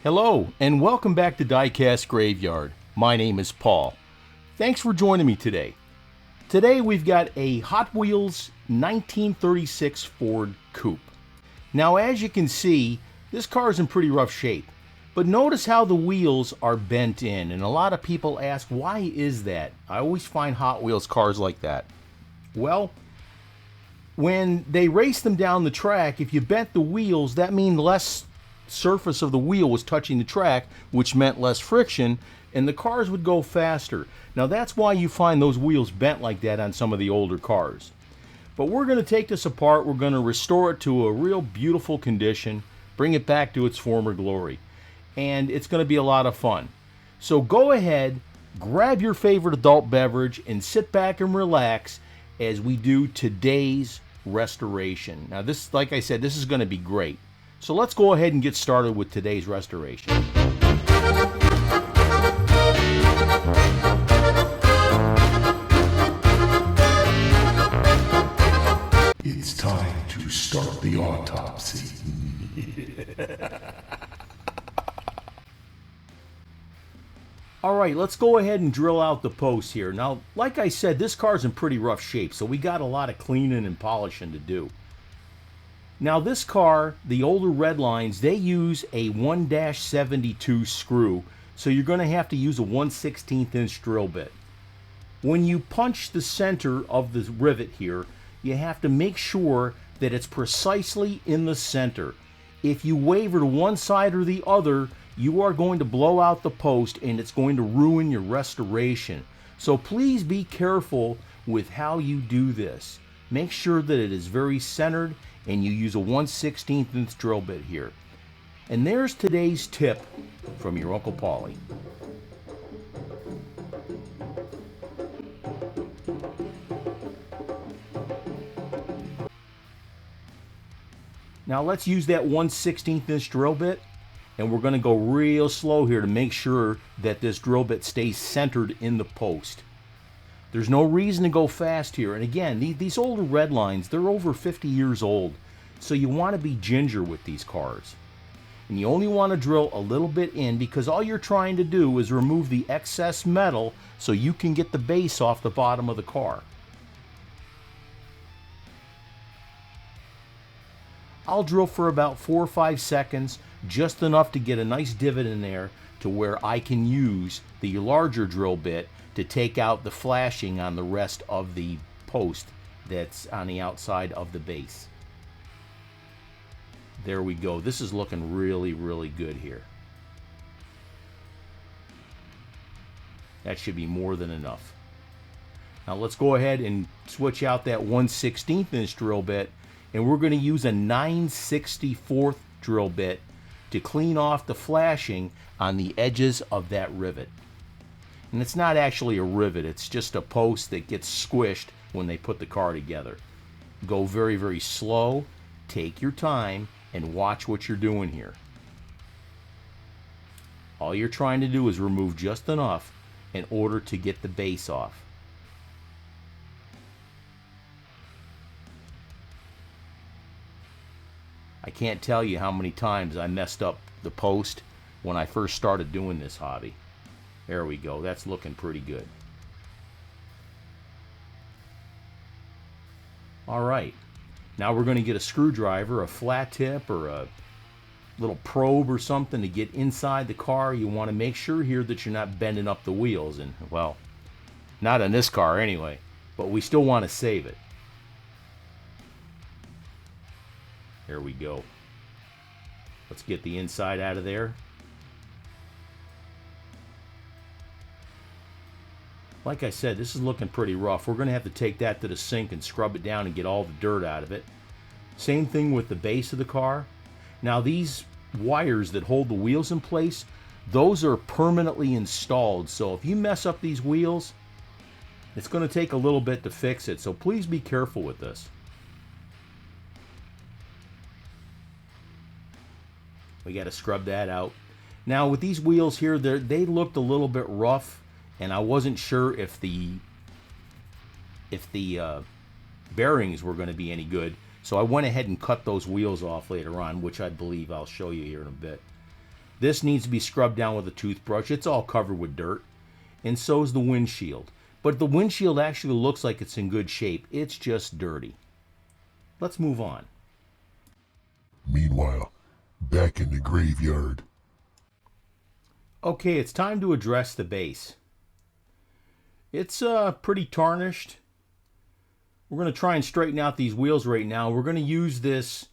Hello, and welcome back to Diecast Graveyard. My name is Paul. Thanks for joining me today. Today we've got a Hot Wheels 1936 Ford Coupe. Now, as you can see, this car is in pretty rough shape. But notice how the wheels are bent in, and a lot of people ask, why is that? I always find Hot Wheels cars like that. Well, when they race them down the track, if you bent the wheels, that means less surface of the wheel was touching the track, which meant less friction, and the cars would go faster. Now that's why you find those wheels bent like that on some of the older cars. But we're going to take this apart, we're going to restore it to a real beautiful condition, bring it back to its former glory, and it's going to be a lot of fun. So go ahead, grab your favorite adult beverage, and sit back and relax as we do today's restoration. Now this, like I said, this is going to be great. So let's go ahead and get started with today's restoration. It's time to start the autopsy. Alright, let's go ahead and drill out the posts here. Now, like I said, this car's in pretty rough shape, so we got a lot of cleaning and polishing to do. Now this car, the older red lines, they use a 1-72 screw, so you're going to have to use a 1/16 inch drill bit. When you punch the center of the rivet here, you have to make sure that it's precisely in the center. If you waver to one side or the other, you are going to blow out the post and it's going to ruin your restoration. So please be careful with how you do this. Make sure that it is very centered and you use a 1/16 inch drill bit here. And there's today's tip from your Uncle Paulie. Now let's use that 1/16 inch drill bit, and we're going to go real slow here to make sure that this drill bit stays centered in the post. There's no reason to go fast here. And again, these older red lines, they're over 50 years old. So you want to be ginger with these cars. And you only want to drill a little bit in because all you're trying to do is remove the excess metal so you can get the base off the bottom of the car. I'll drill for about 4 or 5 seconds, just enough to get a nice divot in there to where I can use the larger drill bit to take out the flashing on the rest of the post that's on the outside of the base. There we go. This is looking really, really good here. That should be more than enough. Now let's go ahead and switch out that 1/16 inch drill bit, and we're going to use a 9/64 drill bit to clean off the flashing on the edges of that rivet. And it's not actually a rivet, it's just a post that gets squished when they put the car together. Go very, very slow, take your time, and watch what you're doing here. All you're trying to do is remove just enough in order to get the base off. I can't tell you how many times I messed up the post when I first started doing this hobby. There we go, that's looking pretty good. Alright, now we're going to get a screwdriver, a flat tip, or a little probe or something to get inside the car. You want to make sure here that you're not bending up the wheels, and well, not in this car anyway, but we still want to save it. There we go. Let's get the inside out of there. Like I said, this is looking pretty rough. We're going to have to take that to the sink and scrub it down and get all the dirt out of it. Same thing with the base of the car. Now these wires that hold the wheels in place, those are permanently installed. So if you mess up these wheels, it's going to take a little bit to fix it. So please be careful with this. We got to scrub that out. Now with these wheels here, they looked a little bit rough, and I wasn't sure if the bearings were going to be any good. So I went ahead and cut those wheels off later on, which I believe I'll show you here in a bit. This needs to be scrubbed down with a toothbrush. It's all covered with dirt. And so is the windshield. But the windshield actually looks like it's in good shape. It's just dirty. Let's move on. Meanwhile, back in the graveyard. Okay, it's time to address the base. It's pretty tarnished. We're going to try and straighten out these wheels right now. We're going to use this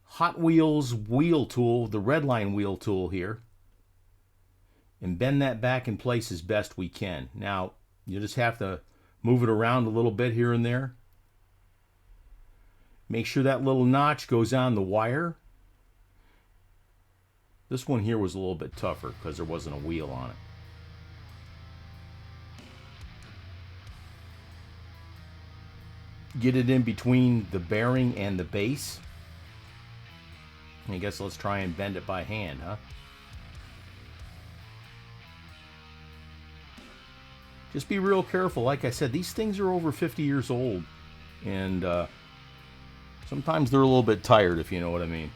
Hot Wheels wheel tool, the red line wheel tool here, and bend that back in place as best we can. Now, you just have to move it around a little bit here and there. Make sure that little notch goes on the wire. This one here was a little bit tougher because there wasn't a wheel on it. Get it in between the bearing and the base. I guess let's try and bend it by hand, huh? Just be real careful. Like I said, these things are over 50 years old, and sometimes they're a little bit tired, if you know what I mean.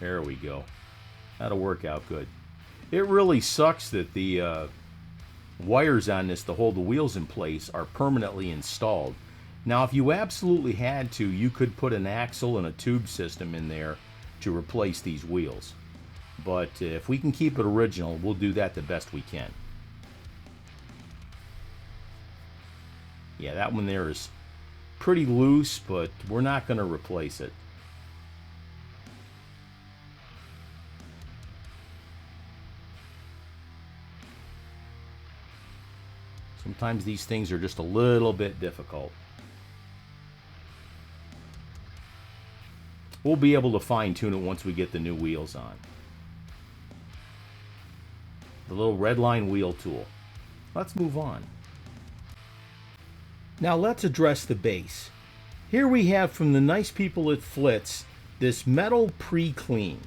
There we go. That'll work out good. It really sucks that the wires on this to hold the wheels in place are permanently installed. Now, if you absolutely had to, you could put an axle and a tube system in there to replace these wheels. But if we can keep it original, we'll do that the best we can. Yeah, that one there is pretty loose, but we're not going to replace it. Sometimes these things are just a little bit difficult. We'll be able to fine-tune it once we get the new wheels on. The little red line wheel tool. Let's move on. Now let's address the base. Here we have from the nice people at Flitz this metal pre-clean.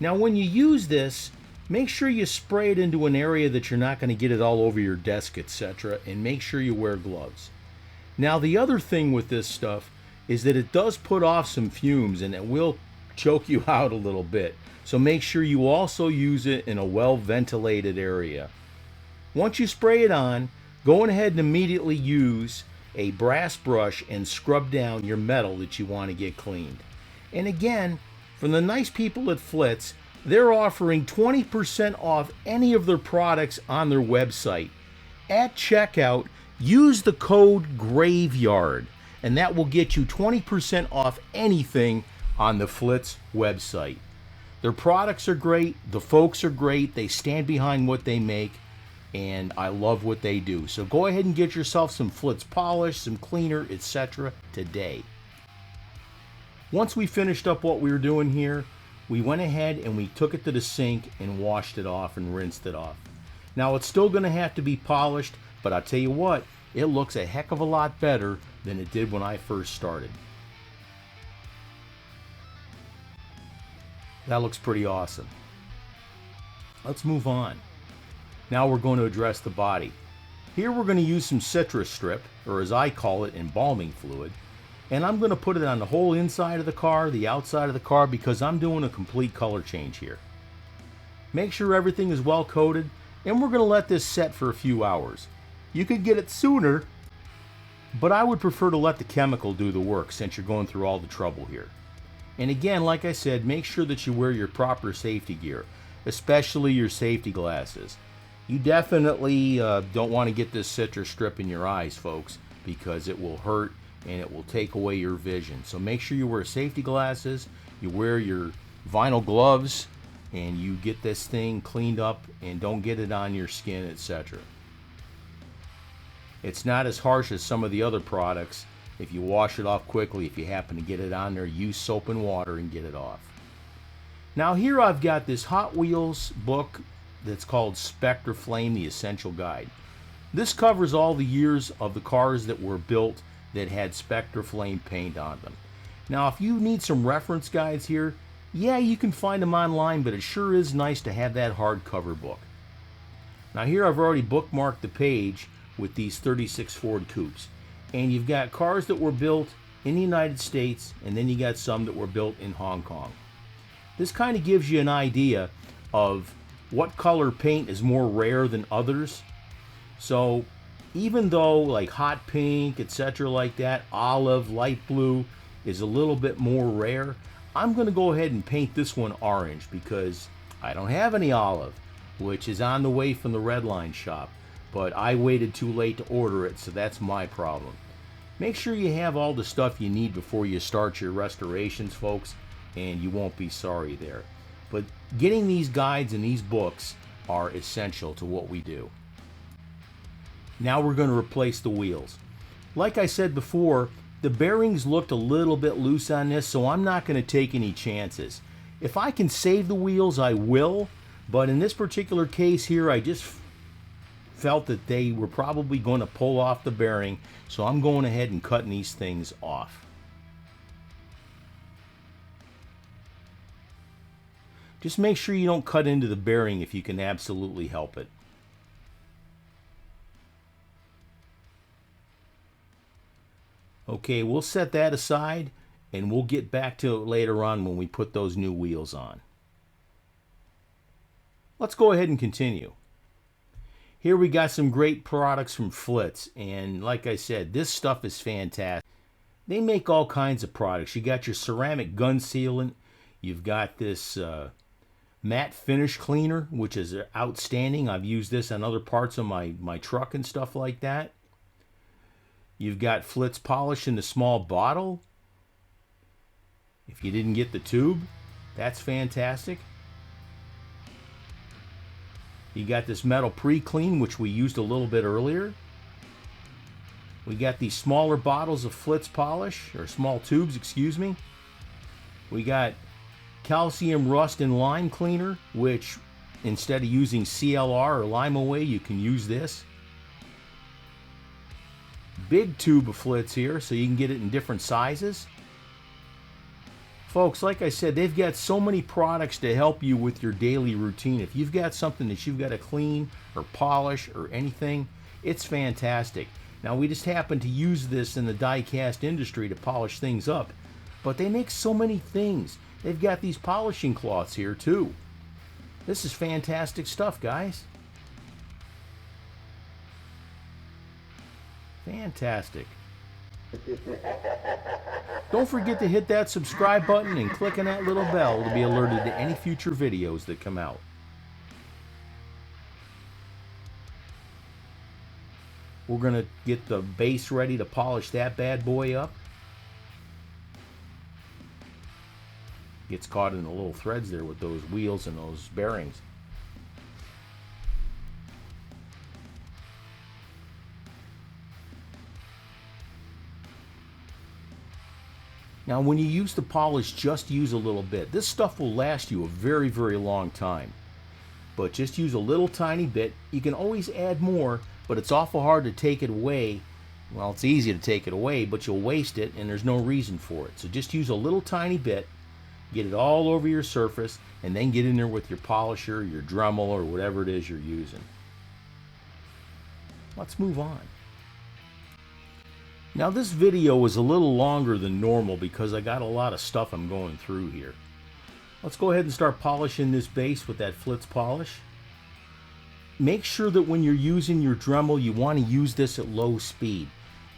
Now when you use this, make sure you spray it into an area that you're not going to get it all over your desk, etc. And make sure you wear gloves. Now the other thing with this stuff is that it does put off some fumes and it will choke you out a little bit. So make sure you also use it in a well-ventilated area. Once you spray it on, go ahead and immediately use a brass brush and scrub down your metal that you want to get cleaned. And again, from the nice people at Flitz, they're offering 20% off any of their products on their website. At checkout, use the code GRAVEYARD, and that will get you 20% off anything on the Flitz website. Their products are great, the folks are great, they stand behind what they make, and I love what they do. So go ahead and get yourself some Flitz polish, some cleaner, etc. today. Once we finished up what we were doing here, we went ahead and we took it to the sink and washed it off and rinsed it off. Now it's still going to have to be polished, but I'll tell you what, it looks a heck of a lot better than it did when I first started. That looks pretty awesome. Let's move on. Now we're going to address the body. Here we're going to use some citrus strip, or as I call it, embalming fluid. And I'm going to put it on the whole inside of the car, the outside of the car, because I'm doing a complete color change here. Make sure everything is well coated, and we're going to let this set for a few hours. You could get it sooner, but I would prefer to let the chemical do the work since you're going through all the trouble here. And again, like I said, make sure that you wear your proper safety gear, especially your safety glasses. You definitely don't want to get this citrus strip in your eyes, folks, because it will hurt and it will take away your vision. So make sure you wear safety glasses, you wear your vinyl gloves, and you get this thing cleaned up and don't get it on your skin, etc. It's not as harsh as some of the other products. If you wash it off quickly, if you happen to get it on there, use soap and water and get it off. Now here I've got this Hot Wheels book that's called Spectre Flame, the Essential Guide. This covers all the years of the cars that were built that had Spectre Flame paint on them. Now if you need some reference guides here, yeah, you can find them online, but it sure is nice to have that hardcover book. Now here I've already bookmarked the page with these 36 Ford Coupes. And you've got cars that were built in the United States, and then you got some that were built in Hong Kong. This kind of gives you an idea of what color paint is more rare than others. So even though like hot pink, etc. like that, olive, light blue is a little bit more rare, I'm going to go ahead and paint this one orange because I don't have any olive, which is on the way from the Redline shop, but I waited too late to order it, so that's my problem. Make sure you have all the stuff you need before you start your restorations, folks, and you won't be sorry there. But getting these guides and these books are essential to what we do. Now we're going to replace the wheels. Like I said before, the bearings looked a little bit loose on this, so I'm not going to take any chances. If I can save the wheels, I will, but in this particular case here, I just felt that they were probably going to pull off the bearing, so I'm going ahead and cutting these things off. Just make sure you don't cut into the bearing if you can absolutely help it. Okay, we'll set that aside and we'll get back to it later on when we put those new wheels on. Let's go ahead and continue. Here we got some great products from Flitz, and like I said, this stuff is fantastic. They make all kinds of products. You got your ceramic gun sealant, you've got this matte finish cleaner, which is outstanding. I've used this on other parts of my truck and stuff like that. You've got Flitz polish in the small bottle. If you didn't get the tube, that's fantastic. You got this metal pre-clean, which we used a little bit earlier. We got these smaller bottles of Flitz polish, or small tubes, excuse me. We got calcium rust and lime cleaner, which instead of using CLR or Lime Away, you can use this. Big tube of Flitz here, so you can get it in different sizes. Folks, like I said, they've got so many products to help you with your daily routine. If you've got something that you've got to clean or polish or anything, it's fantastic. Now, we just happen to use this in the die-cast industry to polish things up, but they make so many things. They've got these polishing cloths here, too. This is fantastic stuff, guys. Fantastic. Don't forget to hit that subscribe button and click on that little bell to be alerted to any future videos that come out. We're going to get the base ready to polish that bad boy up. Gets caught in the little threads there with those wheels and those bearings. Now, when you use the polish, just use a little bit. This stuff will last you a very, very long time. But just use a little tiny bit. You can always add more, but it's awful hard to take it away. Well, it's easy to take it away, but you'll waste it, and there's no reason for it. So just use a little tiny bit, get it all over your surface, and then get in there with your polisher, your Dremel, or whatever it is you're using. Let's move on. Now, this video is a little longer than normal because I got a lot of stuff I'm going through here. Let's go ahead and start polishing this base with that Flitz polish. Make sure that when you're using your Dremel, you want to use this at low speed.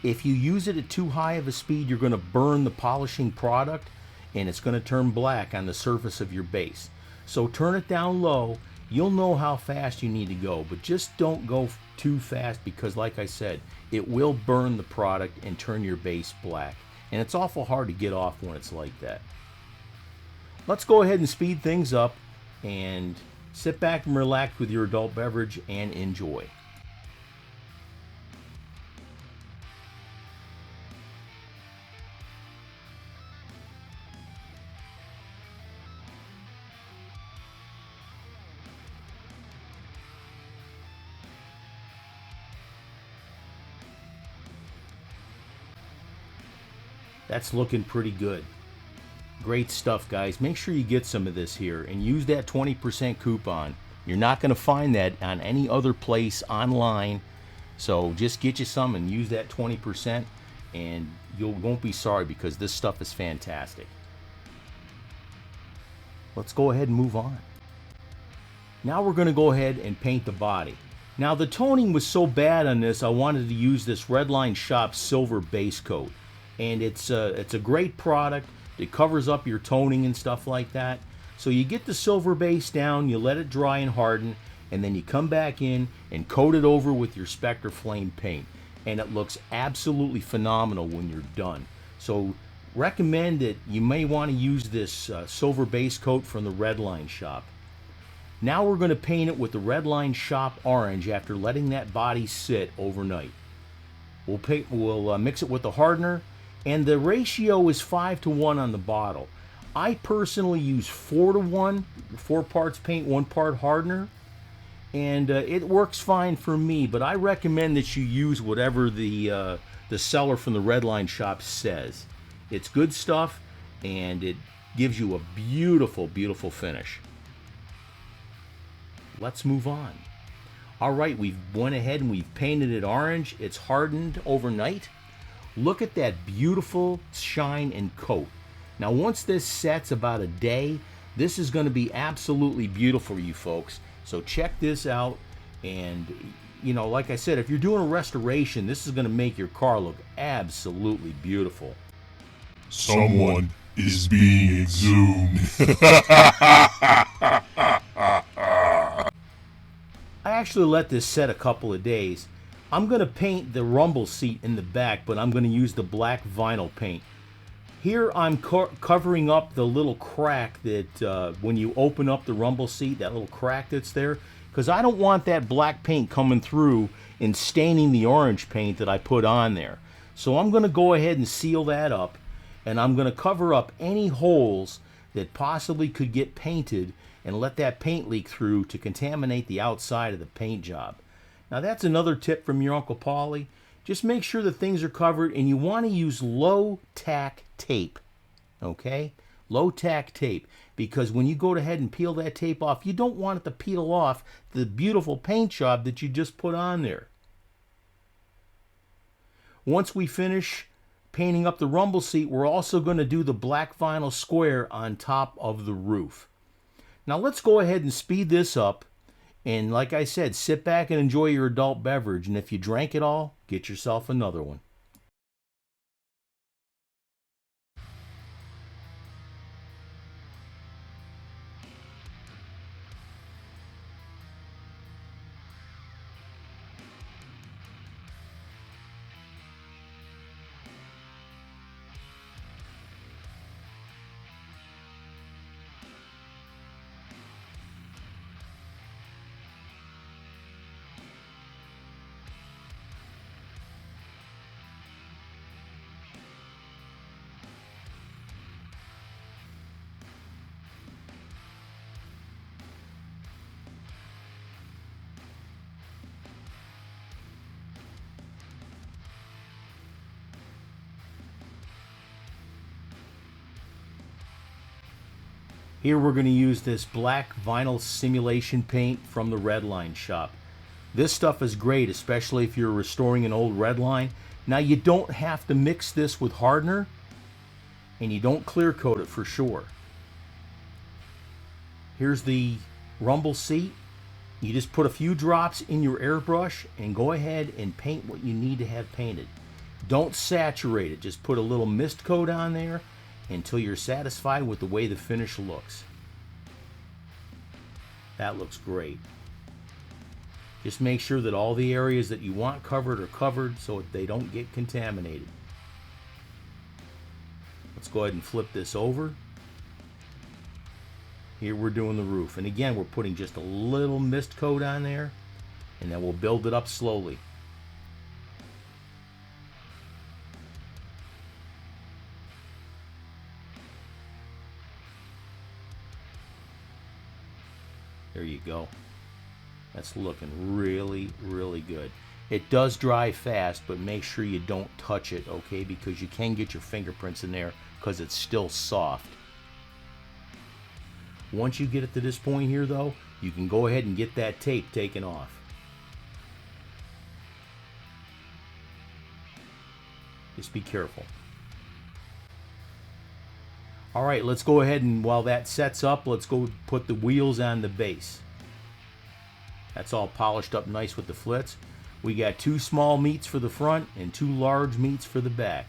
If you use it at too high of a speed, you're going to burn the polishing product and it's going to turn black on the surface of your base. So turn it down low. You'll know how fast you need to go, but just don't go too fast because, like I said, it will burn the product and turn your base black. And it's awful hard to get off when it's like that. Let's go ahead and speed things up and sit back and relax with your adult beverage and enjoy. That's looking pretty good. Great stuff, guys. Make sure you get some of this here and use that 20% coupon. You're not going to find that on any other place online. So just get you some and use that 20%. and you won't be sorry because this stuff is fantastic. Let's go ahead and move on. Now we're going to go ahead and paint the body. Now the toning was so bad on this, I wanted to use this Redline Shop silver base coat, and it's a great product. It covers up your toning and stuff like that. So you get the silver base down, you let it dry and harden, and then you come back in and coat it over with your Spectre Flame paint, and it looks absolutely phenomenal when you're done. So recommend it. You may want to use this silver base coat from the Redline Shop. Now we're going to paint it with the Redline Shop orange after letting that body sit overnight. We'll mix it with the hardener, and the ratio is 5-to-1 on the bottle. I personally use 4-to-1, 4 parts paint, 1 part hardener, and it works fine for me, but I recommend that you use whatever the seller from the Redline Shop says. It's good stuff, and it gives you a beautiful, beautiful finish. Let's move on. All right, we've went ahead and we've painted it orange. It's hardened overnight. Look at that beautiful shine and coat. Now, once this sets about a day, this is going to be absolutely beautiful for you folks. So check this out. And, you know, like I said, if you're doing a restoration, this is going to make your car look absolutely beautiful. Someone is being exhumed. I actually let this set a couple of days. I'm going to paint the rumble seat in the back, but I'm going to use the black vinyl paint. Here I'm covering up the little crack that when you open up the rumble seat, that little crack that's there, because I don't want that black paint coming through and staining the orange paint that I put on there. So I'm going to go ahead and seal that up, and I'm going to cover up any holes that possibly could get painted and let that paint leak through to contaminate the outside of the paint job. Now that's another tip from your Uncle Paulie. Just make sure that things are covered, and you want to use low tack tape, okay? Low tack tape, because when you go ahead and peel that tape off, you don't want it to peel off the beautiful paint job that you just put on there. Once we finish painting up the rumble seat, we're also going to do the black vinyl square on top of the roof. Now let's go ahead and speed this up, and like I said, sit back and enjoy your adult beverage, and if you drank it all, get yourself another one. Here we're going to use this black vinyl simulation paint from the Redline Shop. This stuff is great, especially if you're restoring an old Redline. Now you don't have to mix this with hardener, and you don't clear coat it for sure. Here's the rumble seat. You just put a few drops in your airbrush and go ahead and paint what you need to have painted. Don't saturate it, just put a little mist coat on there until you're satisfied with the way the finish looks. That looks great. Just make sure that all the areas that you want covered are covered so that they don't get contaminated. Let's go ahead and flip this over. Here we're doing the roof, and again we're putting just a little mist coat on there, and then we'll build it up slowly. There you go. That's looking really, really good. It does dry fast, but make sure you don't touch it, okay? Because you can get your fingerprints in there because it's still soft. Once you get it to this point here, though, you can go ahead and get that tape taken off. Just be careful. All right, let's go ahead and while that sets up, let's go put the wheels on the base. That's all polished up nice with the flits. We got 2 small meets for the front and 2 large meets for the back.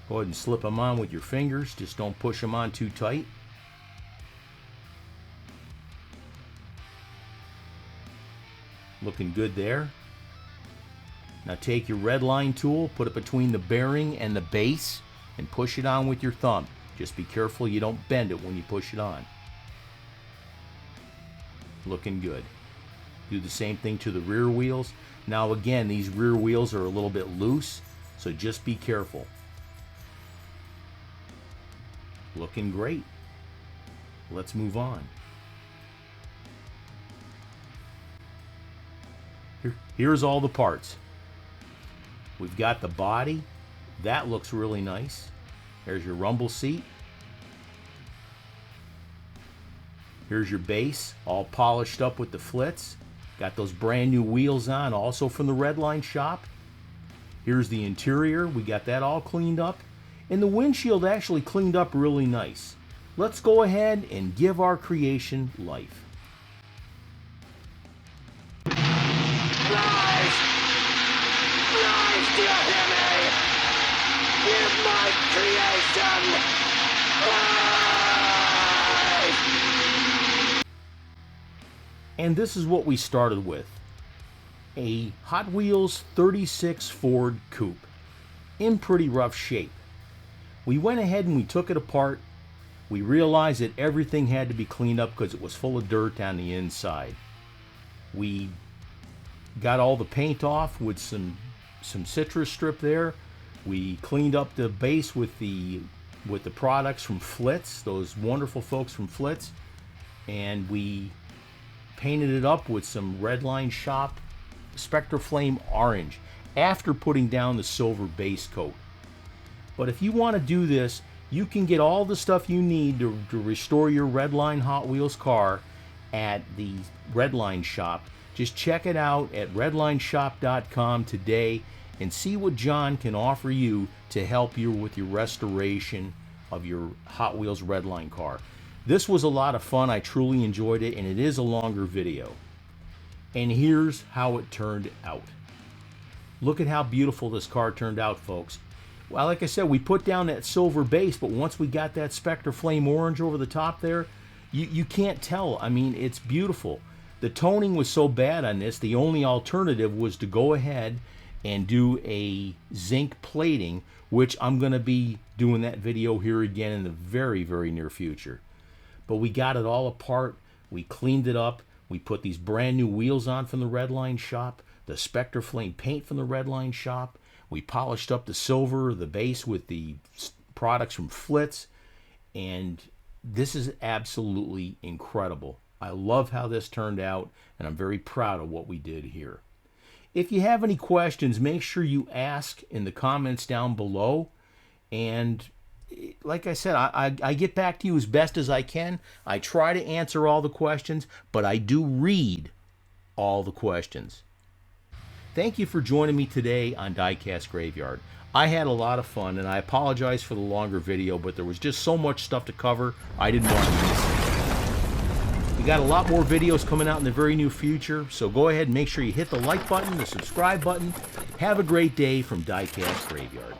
Go ahead and slip them on with your fingers. Just don't push them on too tight. Looking good there. Now take your red line tool, put it between the bearing and the base, and push it on with your thumb. Just be careful you don't bend it when you push it on. Looking good. Do the same thing to the rear wheels. Now again, these rear wheels are a little bit loose, so just be careful. Looking great. Let's move on. Here's all the parts. We've got the body. That looks really nice. There's your rumble seat. Here's your base, all polished up with the flits. Got those brand new wheels on, also from the Redline shop. Here's the interior. We got that all cleaned up. And the windshield actually cleaned up really nice. Let's go ahead and give our creation life. Lies! Lies, do you hear me? Give my creation life! And this is what we started with. A Hot Wheels 36 Ford Coupe. In pretty rough shape. We went ahead and we took it apart. We realized that everything had to be cleaned up because it was full of dirt on the inside. We got all the paint off with some citrus strip there. We cleaned up the base with the products from Flitz, those wonderful folks from Flitz, and we painted it up with some Redline Shop Spectre Flame Orange after putting down the silver base coat. But if you want to do this, you can get all the stuff you need to restore your Redline Hot Wheels car at the Redline Shop. Just check it out at redlineshop.com today and see what John can offer you to help you with your restoration of your Hot Wheels Redline car. This was a lot of fun. I truly enjoyed it, and it is a longer video. And here's how it turned out. Look at how beautiful this car turned out, folks. Well, like I said, we put down that silver base, but once we got that Spectre Flame Orange over the top there, you can't tell. I mean, it's beautiful. The toning was so bad on this, the only alternative was to go ahead and do a zinc plating, which I'm going to be doing that video here again in the very, very near future. But we got it all apart. We cleaned it up. We put these brand new wheels on from the Redline Shop, the Spectre Flame paint from the Redline Shop. We polished up the silver, the base with the products from Flitz, and this is absolutely incredible. I love how this turned out, and I'm very proud of what we did here. If you have any questions, make sure you ask in the comments down below, and like I said, I get back to you as best as I can. I try to answer all the questions, but I do read all the questions. Thank you for joining me today on Diecast Graveyard. I had a lot of fun, and I apologize for the longer video, but there was just so much stuff to cover, I didn't want to miss it. We got a lot more videos coming out in the very near future, so go ahead and make sure you hit the like button, the subscribe button. Have a great day from Diecast Graveyard.